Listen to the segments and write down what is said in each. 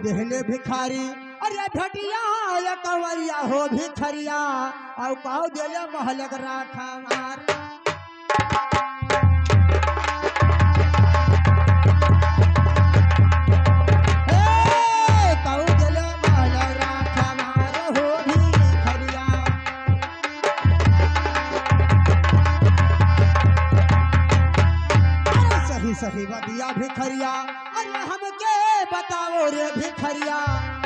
देहले भिखारी अरे भटिया या कंवरिया हो भिखरिया और कहो देले महल राखा मार सही बदिया भिखरिया अरे हमके बताओ रे भिखरिया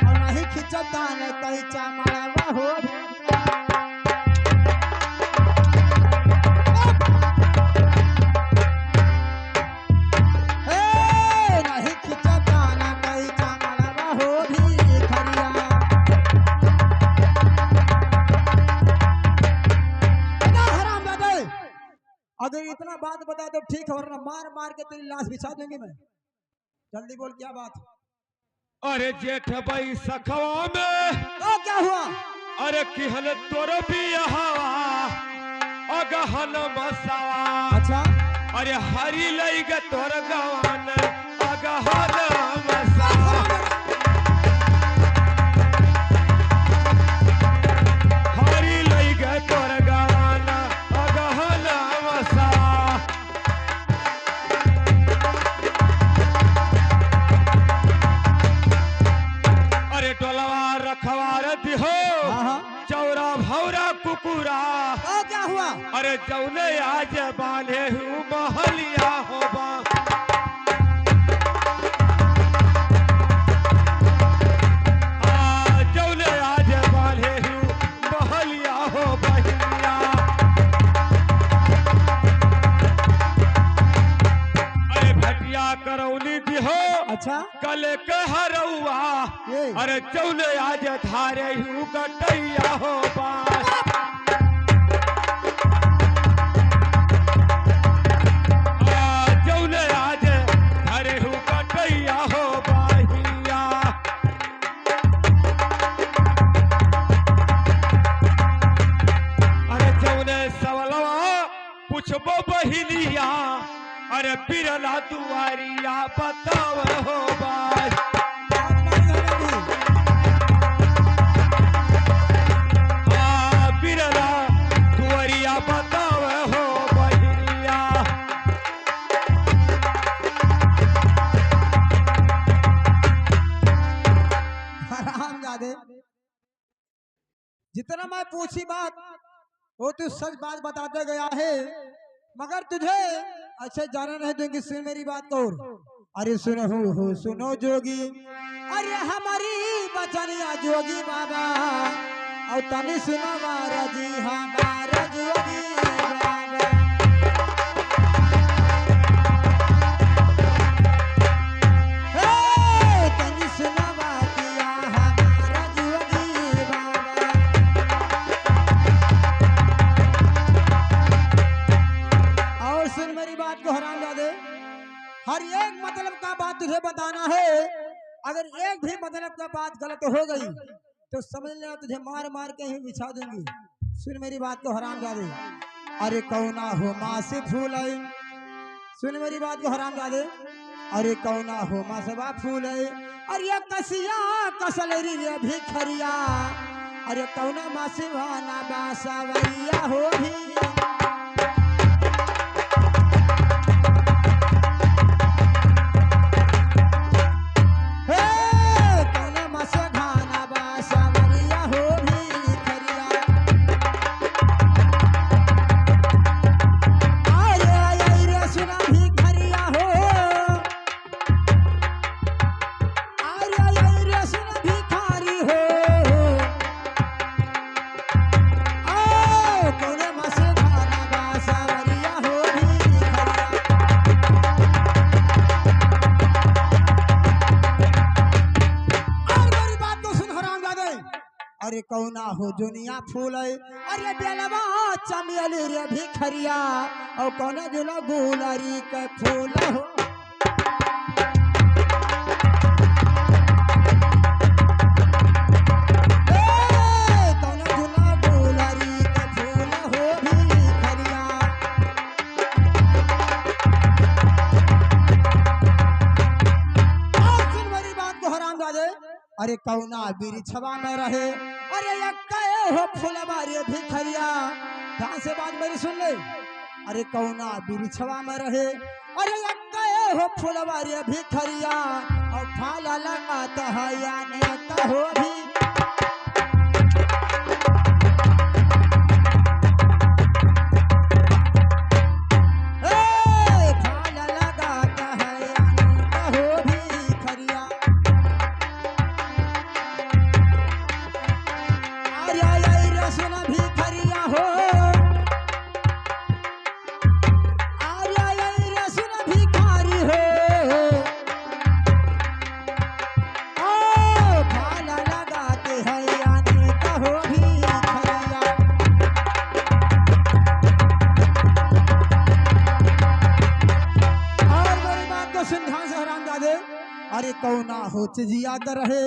और नहीं खिंचता न कहीं चामड़वा हो नहीं खिंचता न कहीं चामड़वा हो भिखरिया हराम दादा अगर इतना बात बता दो ठीक है वरना मार मार के तेरी लाश बिछा दूंगी मैं जल्दी बोल क्या बात। अरे जेठ भाई सखवा में तो क्या हुआ अरे किहल तोर भी हवा अगहन बसावा अच्छा अरे हरी लई ग तोर गवान अगहन बसावा हरी लई ग तोर गवान अगहन बसावा अरे टोलवा रखवार दिहो चौरा भौरा कुकुरा तो क्या हुआ अरे जौने आज बांधे हूँ महलिया होबा जौने आज बांधे हूँ महलिया हो बहिया अरे भटिया करौली दिहो अच्छा कल कहरौआ अरे जौने आज धारे हूँ गटैया हो बास जौने आज धारे हूँ गटैया हो बाहिया अरे जौने सवलवा पूछबो बहिलिया अरे बिरला दुआरिया बताव हो बास बिरला दुआरिया बताव हो बहिलिया हराम जादे जितना मैं पूछी बात वो तू सच बात बताते गया है मगर तुझे अच्छा जाना नहीं दूंगी सुन मेरी बात को अरे सुनो हो सुनो जोगी अरे हमारी बचनिया जोगी बाबा और तनी सुनो मारा जी हमारा जोगी बाबा तनी सुनो बातिया हमारा जोगी बाबा और सुन मेरी बात को हराम जादे हर एक मतलब का बात तुझे बताना है अगर एक भी मतलब का बात गलत हो गई तो समझ लेना तुझे मार मार के ही बिछा दूंगी सुन मेरी बात को हराम जादे अरे कौना हो माँ से फूल है सुन मेरी बात को हराम जादे अरे कौना हो माँ से फूल है अरे कसिया कसलरी रे भिखरिया अरे कौना माँ से भाना बासावरिया हो भी अरे कौना हो जुनिया फूल है अरे बेलवा चमेली रे भिखरिया और कौना जुला गुलरी के फूल हो अरे कौना बिरिछवा में रहे, अरे यक्काए हो फुलवारी भिखरिया। ध्यान से बात मेरी सुन ले। अरे कौना बिरिछवा में रहे, अरे यक्काए हो फुलवारी भिखरिया। और फाला लगाता है या नहीं कहो भी। अरे कौना हो चिजिया रहे,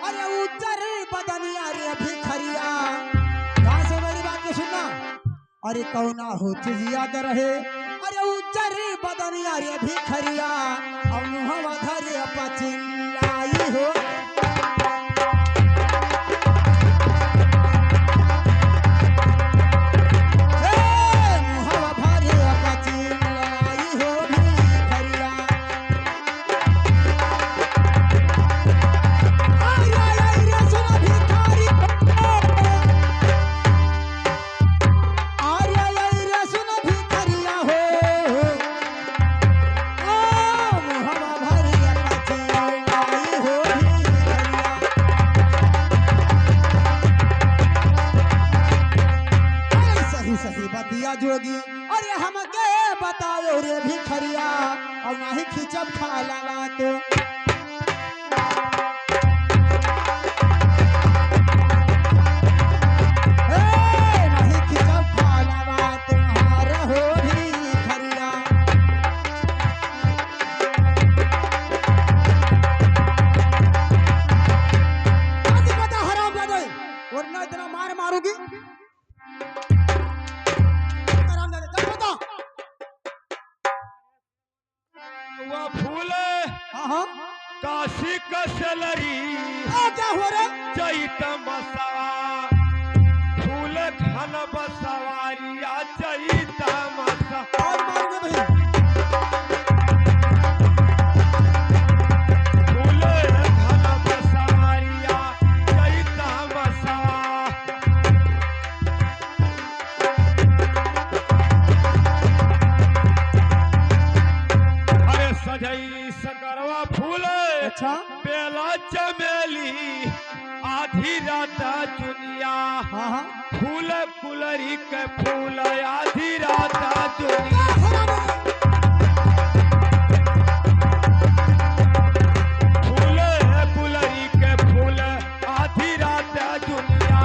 अरे उज्जर बदनिया रे भिखरिया। ध्यान से मेरी बात को सुनना। अरे कौना हो चिजिया रहे, अरे उज्जर बदनिया रे भिखरिया। और मुहवा धरे पचिल्लाई हो। जोगी अरे हम के बताओ रे भिखरिया। और ना ही खिचब खाला तो नहीं खिचब खाला तुम्हार हो भिखरिया। आज बता हराम जादे वरना इतना मार मारूंगी। काशी कसलरी क्या हो रहा चैत मसवा फूल घन बसवारिया चैत मसा और मारोगे भाई। फूल घन बसवारिया चैत मसवा। अरे सजई सकरवा फूल अच्छा बेला चमेली आधी रात चुनिया। हाँ फूल कुलरी के फूल आधी रात चुनिया। फूल कुलरी के फूल आधी रात चुनिया।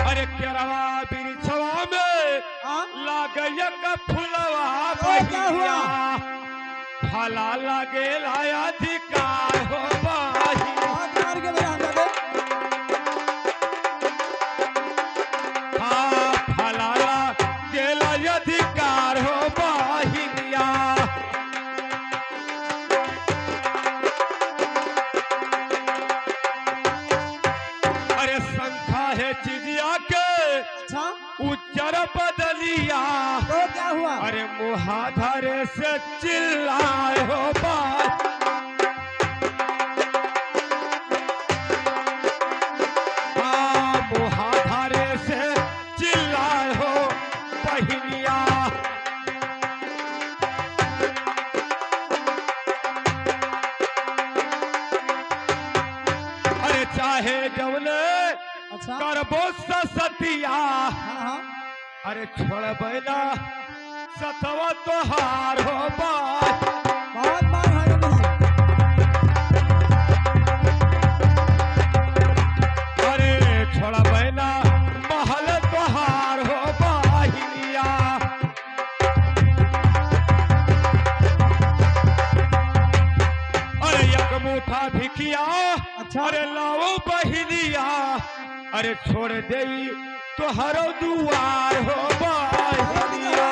अरे केरवा बिरिछवा में लागयक फुलवा बहिया। फला लगे अधिकार हो बहिया। हाँ फला लगे अधिकार हो बहिया। अरे संखा है चिजिया के अच्छा उज्जर बदलिया। तो क्या हुआ? अरे मुहाधरे से चिल्लाए हो बात। हाँ मुहाधरे से चिल्लाए हो बहिनिया। अरे चाहे जवने अच्छा करबो सतिया। हाँ अरे छोड़ बैला सतवा तोहार हो बात। बहुत मार है मुझे। अरे छोड़ बैला महल तोहार हो बाहिनिया। अरे एक मुठा भिखिया अच्छा अरे लाओ बहिनिया। अरे छोड़ दे तोहरो दुआर हो बाहिनिया।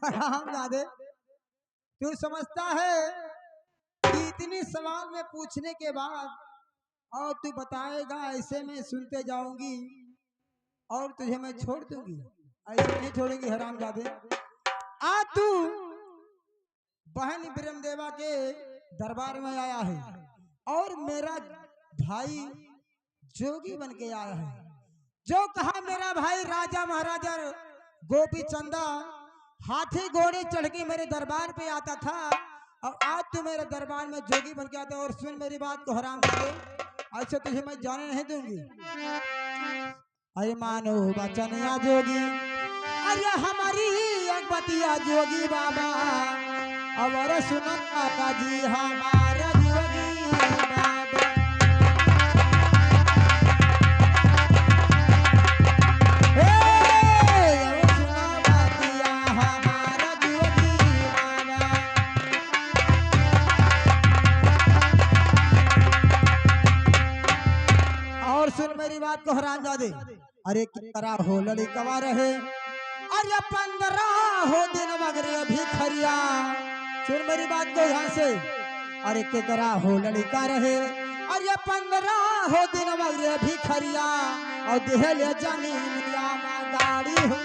हरामजादे, तू समझता है कि इतनी सवाल में पूछने के बाद और तू बताएगा ऐसे में सुनते जाऊंगी और तुझे मैं छोड़ दूंगी? ऐसे नहीं छोड़ेंगी हरामजादे। आज तू बहन ब्रह्मदेवा के दरबार में आया है और मेरा भाई जोगी बन के आया है। जो कहा मेरा भाई राजा महाराजा गोपी चंदा हाथी घोड़े चढ़ के मेरे दरबार पे आता था और आज तू मेरे दरबार में जोगी बन के आता है। और सुन मेरी बात को हराम करे, ऐसे तुझे मैं जाने नहीं दूंगी। अरे मानो बचन या जोगी, अरे हमारी एक बतिया जोगी बाबा, और सुना जी हमारा जोगी बाबा। मेरी बात को हरामजादे, अरे करा हो लड़कवा रहे, अरे 15 हो दिन मगरे भिखरिया। सुन मेरी बात को यहाँ से, अरे के करा हो लड़का रहे, अरे 15 हो दिन मगरे भिखरिया और देहले जमीन गाड़ी हो।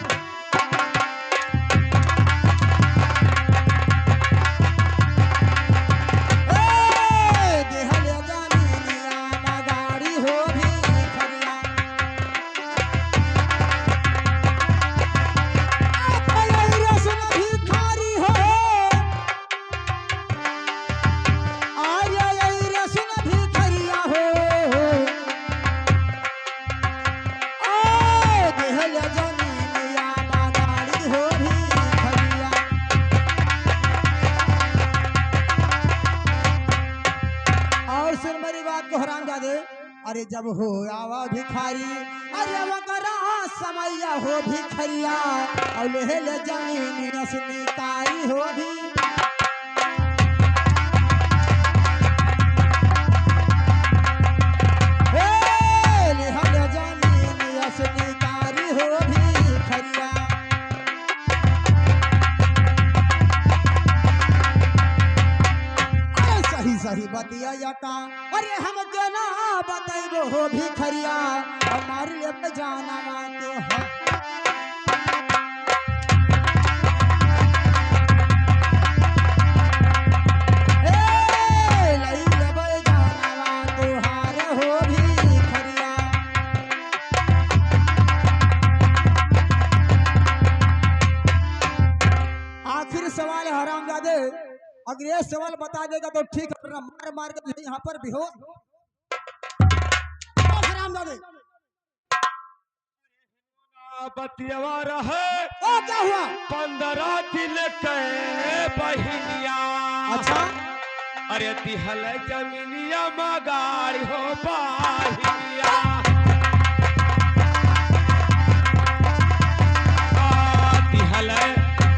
अरे जब हो आवा भिखारी, अरे वगरा समय हो भिखरिया और ले जमीन असनिकारी हो भी। जमीन असनिकारी हो भिखरिया। अरे सही सही बतिया का, अरे हम जना बताइबो हो भिखरिया हमारे लिए जाना मांगे हो। आखिर सवाल है हरामजादे, अगर ये सवाल बता देगा तो ठीक है, मार मार के यहाँ पर बेहोश बतियावा रहे। क्या हुआ? 15 दिन के बहिनिया। अच्छा, अरे दिहल जमीनिया मगाड़ी हो बहिनिया। दिहल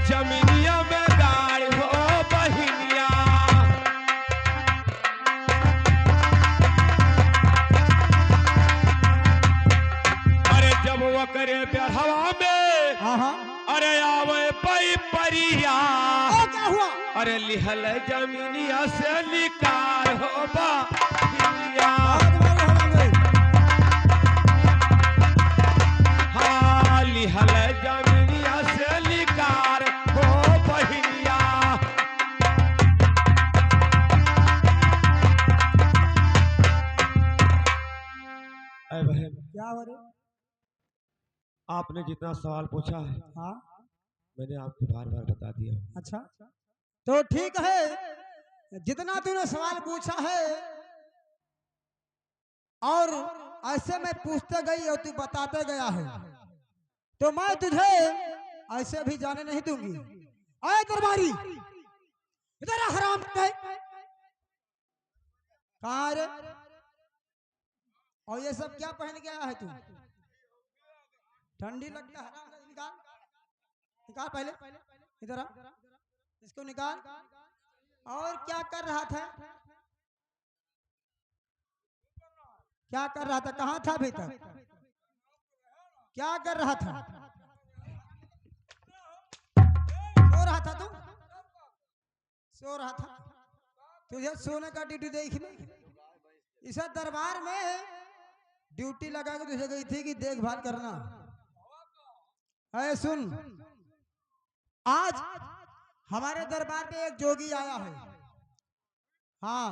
जमीनिया में गाड़ी हो बहिनिया। अरे जब वो करे हवा में, अरे आवे पई परिया। क्या हुआ? अरे लिहल जमीनिया से निकार हो बहिनिया। हाँ, लिहल जमीनिया से निकार हो बहिनिया। अरे बहन, क्या हो रहे? आपने जितना सवाल पूछा है, हाँ, मैंने आपको बार बार बता दिया। अच्छा, तो ठीक है, जितना तूने सवाल पूछा है और ऐसे मैं पूछते गई और तू बताते गया है, तो मैं तुझे ऐसे भी जाने नहीं दूंगी। आए दरबारी, इधर हराम है कहाँ रे? और ये सब क्या पहन के आया है तू? ठंडी लगता है? निकाल निकाल पहले, इधर आ, इसको निकाल। और क्या कर रहा था? क्या कर रहा था? कहाँ था अभी तक? क्या कर रहा था? रहा था तुझे सोने का ड्यूटी देखने इस दरबार में ड्यूटी लगा के तुझे गई थी कि देखभाल करना। है सुन, आज हमारे दरबार में एक जोगी आया है, हाँ,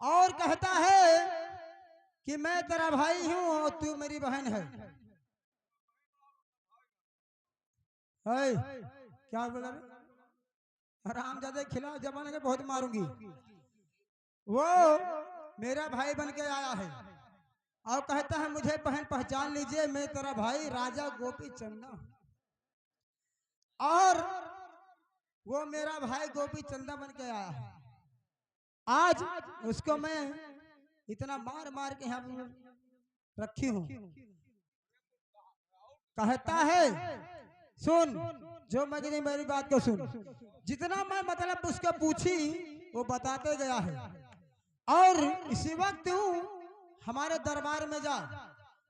और कहता है कि मैं तेरा भाई हूं और तू मेरी बहन है। क्या बोला? आराम ज्यादा खिला जमाने के बहुत मारूंगी। वो मेरा भाई बन के आया है और कहता है मुझे बहन पहचान लीजिए, मैं तेरा भाई राजा गोपी चंदा, और वो मेरा भाई गोपी चंदा बन के आया है। आज उसको मैं इतना मार मार के यहाँ रखी हूँ। कहता है सुन, जो मैं मेरी बात को सुन, जितना मैं मतलब उसको पूछी वो बताते गया है, और इसी वक्त तू हमारे दरबार में जा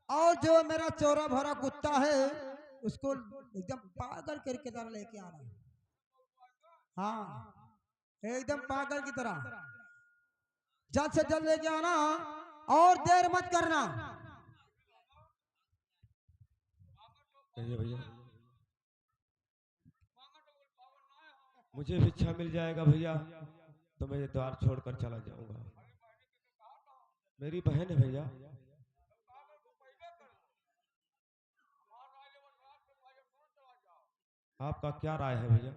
और जो मेरा चोरा भरा कुत्ता है उसको एकदम पागल करके तरह लेके आना। हाँ, एकदम पागल की तरह जल्द से जल्द लेके आना और देर मत करना। भैया मुझे भिक्षा मिल जाएगा भैया तो मैं ये द्वार छोड़कर चला जाऊंगा। मेरी बहन है भैया। आपका क्या राय है भैया?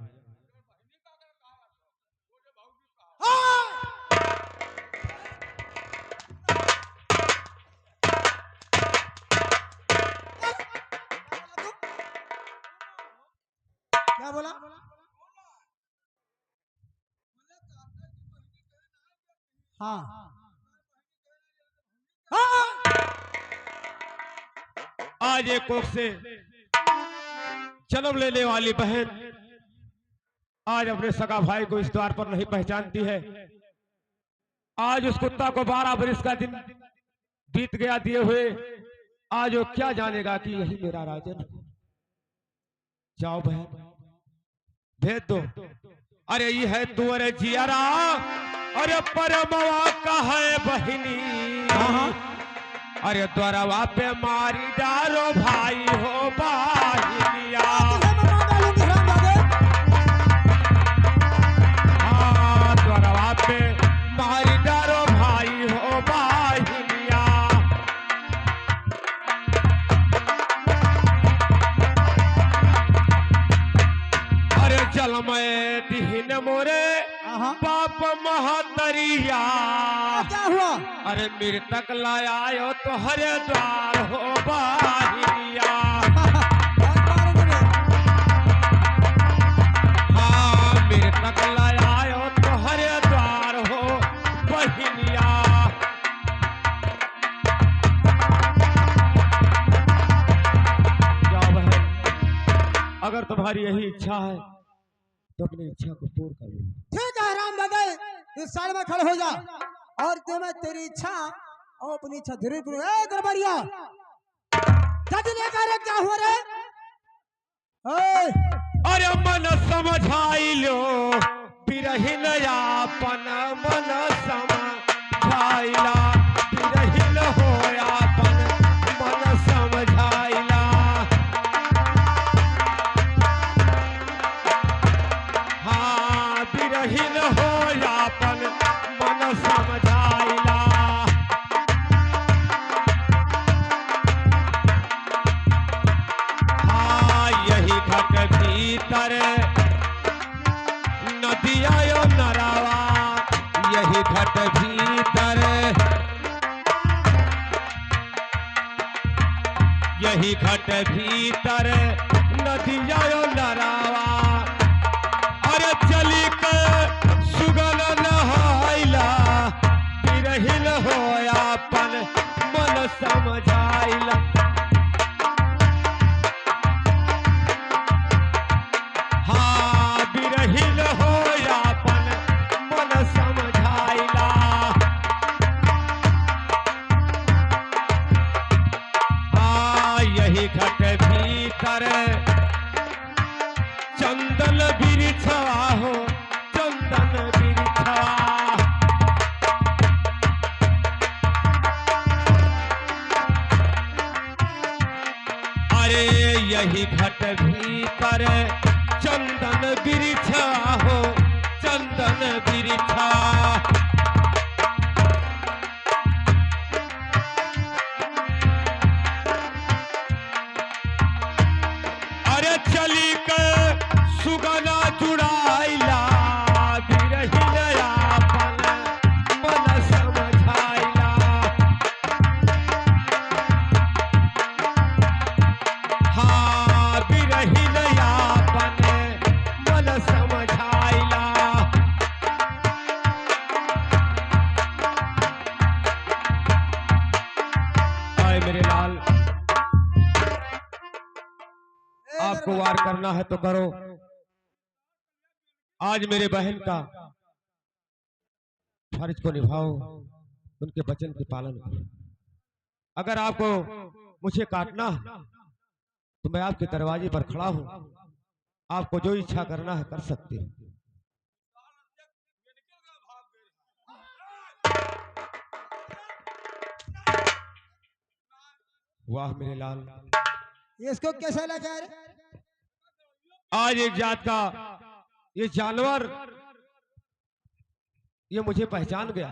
क्या बोला? हाँ, आज एक कोख से जन्म लेने वाली बहन आज अपने सगा भाई को इस द्वार पर नहीं पहचानती है। आज उस कुत्ता को 12 बरस का दिन बीत गया दिए हुए, आज वो क्या जानेगा कि यही मेरा राजन। जाओ बहन, भेज दो। अरे ये है तू, अरे जियारा, अरे परमवा का है बहिनी, अरे द्वारवा पे मारी डालो भाई हो बाहिनिया। हाँ, द्वारवा पे मारी डालो भाई हो बाहिनिया। अरे जल में दिहिन मोरे बाप महतरिया, क्या हुआ? अरे मृतक लाया तो हरे द्वार हो बाहिनिया। हाँ, मृतक लाया तो हरे द्वार हो बहिनिया। जाओ बहन, अगर तुम्हारी यही इच्छा है तो अपनी इच्छा को पूर्ण कर लो। ठीक है राम बगल, इस साइड में खड़े हो जा और तुम्हें तेरी इच्छा और अपनी इच्छा धीरे धीरे। दरबारिया जल्दी लेकर, क्या हुआ रे? अरे मन समझाई लो बिरहिन यापन, मन समझाइला बिरहिन हो यापन, मन समझाइला। हाँ, बिरहिन हो यापन, मन समझाइला। हाँ, यही घट भीतर नदिया यो नरावा, यही घट भीतर, यही घट भीतर नदिया यो नरावा। अरे चली के सुगन नहाइला बिरहिन होयापन, मन समझाइला। हाँ, बिरहिन होयापन, मन समझाइला। हाँ, यही घट भीतर चंदन बिरिछवा हो, चंदन बिरिछवा। चली घट भीतर चंदन बिरिछा हो चंदन बिरिछा। अरे चली कर सुगना जुड़ाइला बिरहिन आपन मन समझाइला। हाँ बिरहिन आपन मन समझाइला। आए मेरे लाल, आपको वार करना है तो करो। आज मेरे बहन का फर्ज को निभाओ, उनके वचन के पालन करो। अगर आपको मुझे काटना है तो मैं आपके दरवाजे पर खड़ा हूं, आपको जो इच्छा करना है कर सकते हो। वाह मेरे लाल, इसको कैसा लगा रे? आज एक जात का ये जानवर ये मुझे पहचान गया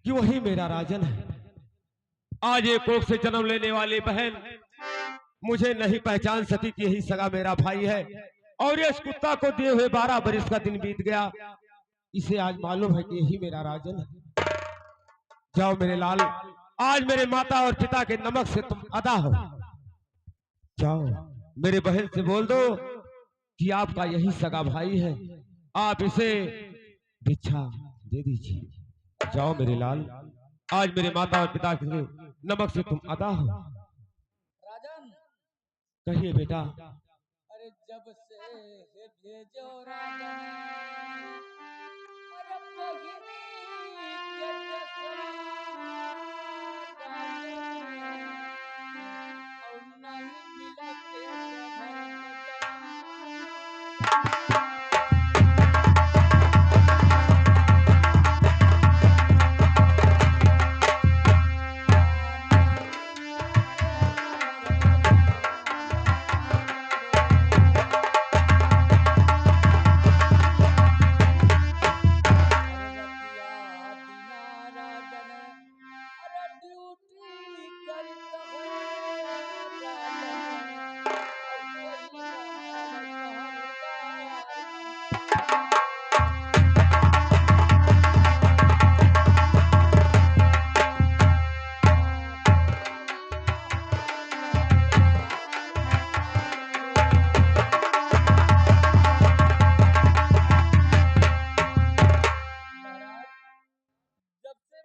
कि वही मेरा राजन है। आज एक कोख से जन्म लेने वाली बहन मुझे नहीं पहचान सकी कि यही सगा मेरा भाई है। और इस कुत्ता को दिए हुए 12 बरस का दिन बीत गया, इसे आज मालूम है कि यही मेरा राजन है। जाओ मेरे लाल, आज मेरे माता और पिता के नमक से तुम अदा हो। जाओ मेरे बहन से बोल दो कि आपका यही सगा भाई है, आप इसे भिक्षा दे दीजिए। जाओ मेरे लाल, आज मेरे माता और पिता के नमक से तुम अदा हो। राजन, कहिए बेटा। अरे जब से भेजो राजन, अरे बहिनी के जसरा जाने, और नहीं मिलते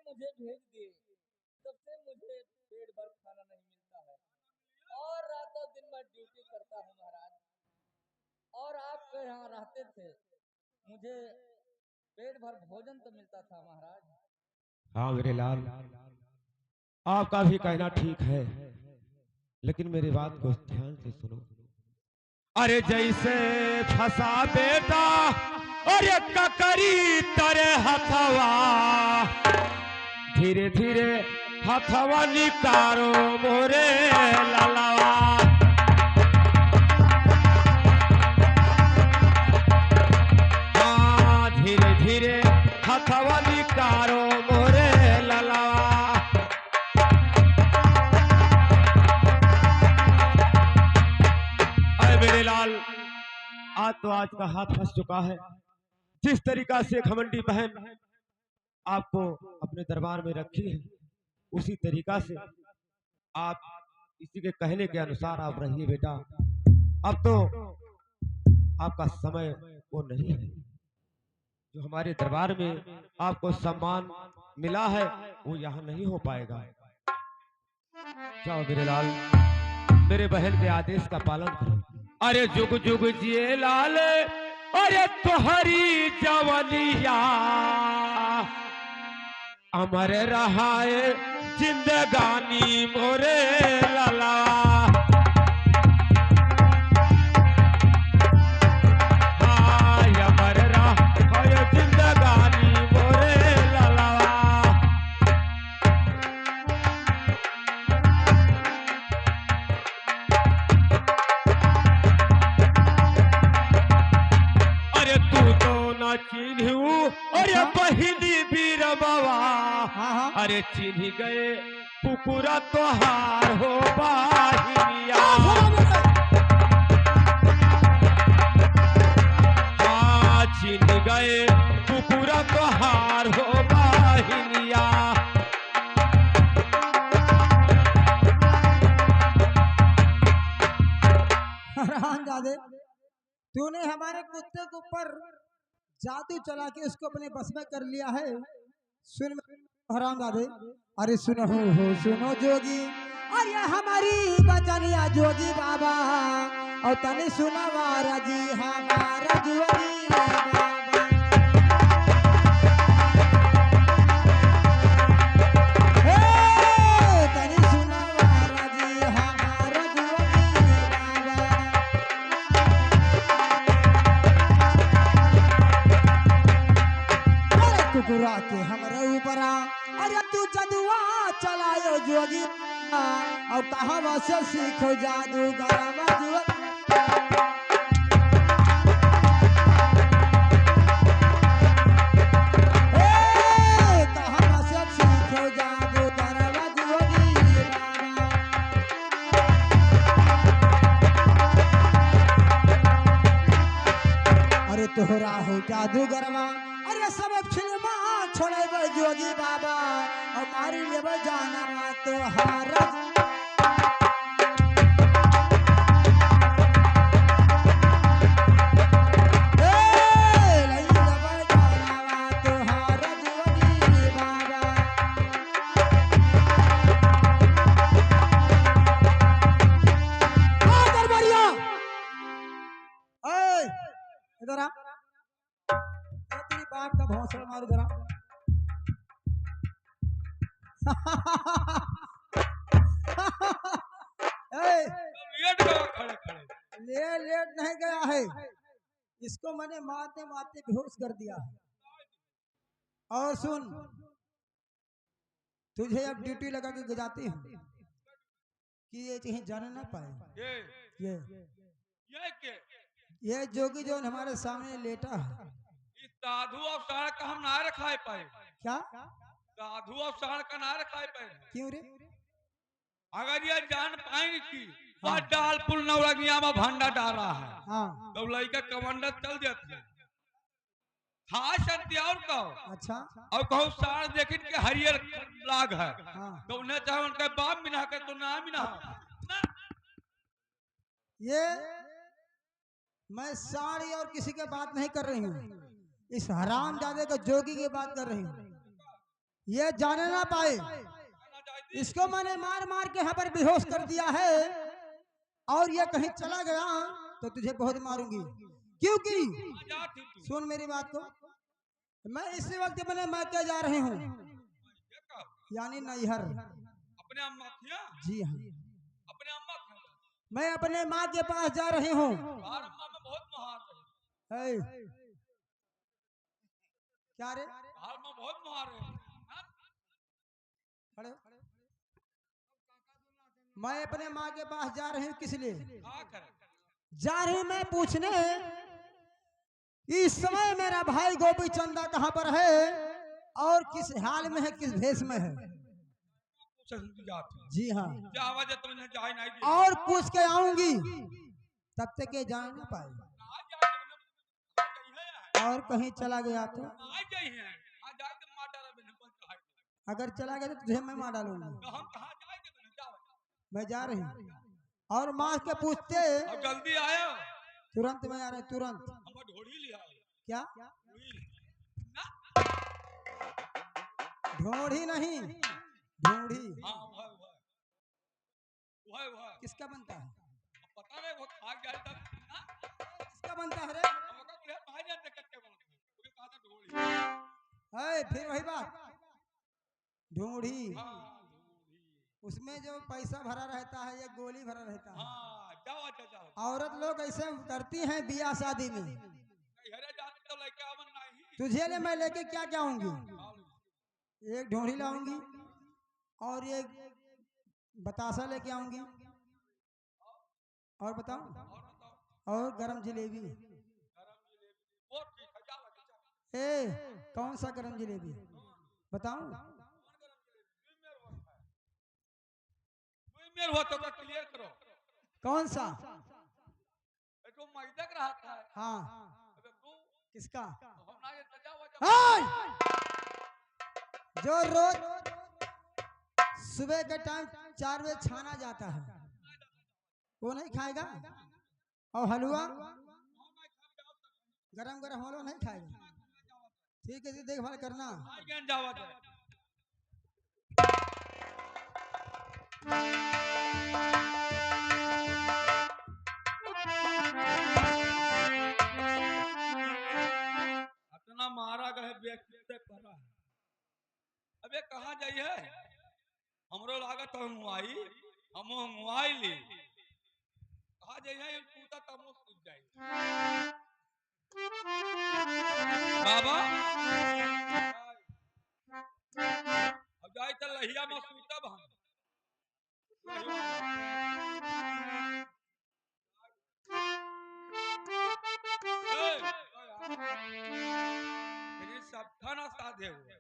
मुझे भेज दिए, तब से मुझे पेट भर खाना नहीं मिलता है और रातों दिन मैं ड्यूटी करता हूँ महाराज। और आप यहाँ रहते थे, मुझे पेट भर भोजन तो मिलता था महाराज। हाँ मेरे लाल, आपका भी कहना ठीक है, लेकिन मेरी बात को ध्यान से सुनो। अरे जैसे फंसा बेटा और एक ककरी तरे हथवा, धीरे धीरे हथवा निकारो मोरे ललवा। हाँ धीरे धीरे हथवा निकारो मोरे ललवा। अरे मेरे लाल, आज तो आज का हाथ फंस चुका है। जिस तरीका से घमंडी बहन आपको अपने दरबार में रखी है, उसी तरीका से आप इसी के कहने के अनुसार आप रहिए बेटा। अब तो आपका समय वो नहीं है, जो हमारे दरबार में आपको सम्मान मिला है वो यहाँ नहीं हो पाएगा। जाओ मेरे लाल, मेरे बहन के आदेश का पालन करो। अरे जुग जुग जिए लाल, अरे तुहरी जवनिया अमर रहाए जिंदगानी मोरे लला। हाय अमर रहाए जिंदगानी मोरे लला। चिन्हू और ये बहिनी बीर बाबा हाँ हाँ अरे चिन्ह गए कुकुरा तोहार हो बाहिनिया चिन्ह गए कुकुरा तोहार हो बाहिनिया हराम जादे तूने हमारे कुत्ते के ऊपर जादू चला के उसको अपने बस में कर लिया है। सुन हराम जादे, अरे सुनो हो सुनो जोगी, अरे हमारी बचनिया जोगी बाबा और तने सुना वारा जी हमारा जोगी बाबा। हे, तने सुना वारा जी हमारा जोगी बाबा। अरे कुकुरा के हमारे ऊपर अरे तू जदुआ चलायो जोगी और कहाँ से सीखो जादू गरबा कहाँ से सीखो जादू गरबा जोगी अरे तोहरा हो जादू गरबा अरे सब फिल्मा छोड़े जोगी बाबा और मारी लेब जाना तोहारा इधर आ तेरी बाप का भौंसला मारू जरा लेट नहीं गया है, इसको मैंने मारते मारते बेहोश कर दिया है। और सुन तुझे अब ड्यूटी लगा के गुजारती हूँ कि ये कहीं जाने ना पाए। ये जोगी जो हमारे सामने लेटा है इस साधु और साढ़ का हम ना रखा पाए। क्या साधु और साढ़ का ना रखा पाए। क्यों रे? अगर ये जान पाएंगे कि वह डाल पुल नवरंगिया में भंडा डाला है हाँ तो लड़का कमांडर चल जाते खास और कहो अच्छा और कहो साढ़ देखिन के हरियर लाग है हाँ तो उन्हें चाहे उनका बाप मिना के तो ना मिना ये मैं साड़ी और किसी के बात नहीं कर रही हूँ, इस हराम जादे का जोगी की बात कर रही हूँ। ये जाने ना पाए, इसको मैंने मार मार के यहाँ पर बेहोश कर दिया है और ये कहीं चला गया तो तुझे बहुत मारूंगी। क्योंकि सुन मेरी बात को, मैं इसी वक्त मैंने मैं क्या जा रही हूँ यानी नैहर। अपने अम्मा जी हाँ अपने अम्मा मैं अपने माँ के पास जा रही हूँ। अम्मा में बहुत महान है। क्या रे? में बहुत महान है। खड़े मैं अपने माँ के पास जा रही हूँ, किस लिए जा रही मैं पूछने इस समय मेरा भाई गोपी चंदा कहाँ पर है और किस हाल में है, किस भेष में है। जी हाँ और पूछ के आऊंगी, तब तक ये जान नहीं पाए और कहीं चला गया तो अगर चला गया तो तुझे मैं मार डालूंगा। मैं जा रही हूँ और माँ के पूछते जल्दी आया तुरंत मैं आ रहा तुरंत। क्या ढोढ़ी नहीं ढूंढी किसका बनता है? पता नहीं वो खा गया किसका बनता है रे? फिर वही बात ढूंढी, उसमें जो पैसा भरा रहता है, ये गोली भरा रहता है। औरत लोग ऐसे करती हैं बियाह शादी में। तुझे ले मैं लेके क्या क्या आऊंगी, एक ढूंढी लाऊंगी और एक बतासा लेके आऊंगी और बताऊं और गरम जलेबी। ए कौन सा गरम जलेबी बताऊं? मेरे हुआ तो का क्लियर करो। कौन सा? ये तो मैदा का रहा था। हाँ अबे तू किसका? हम ना ये सजा हुआ हाय! जो रोज सुबह के टाइम 4 बजे छाना जाता है वो नहीं खाएगा, और हलवा गरम गरम हलवा नहीं खाएगा। ठीक है जी, देखभाल करना। ज्ञान जावा दे। अपना मारा गए व्यक्ति से परा है। अबे कहाँ जाई है? हमरो लागत है मुआई, हम मुआई ली। कहाँ जाई है? पूता तमो सूझ जाई। बाबा अब जाई त लहिया में सूता बहन। ए, तेरी सब खाना साधे हुए।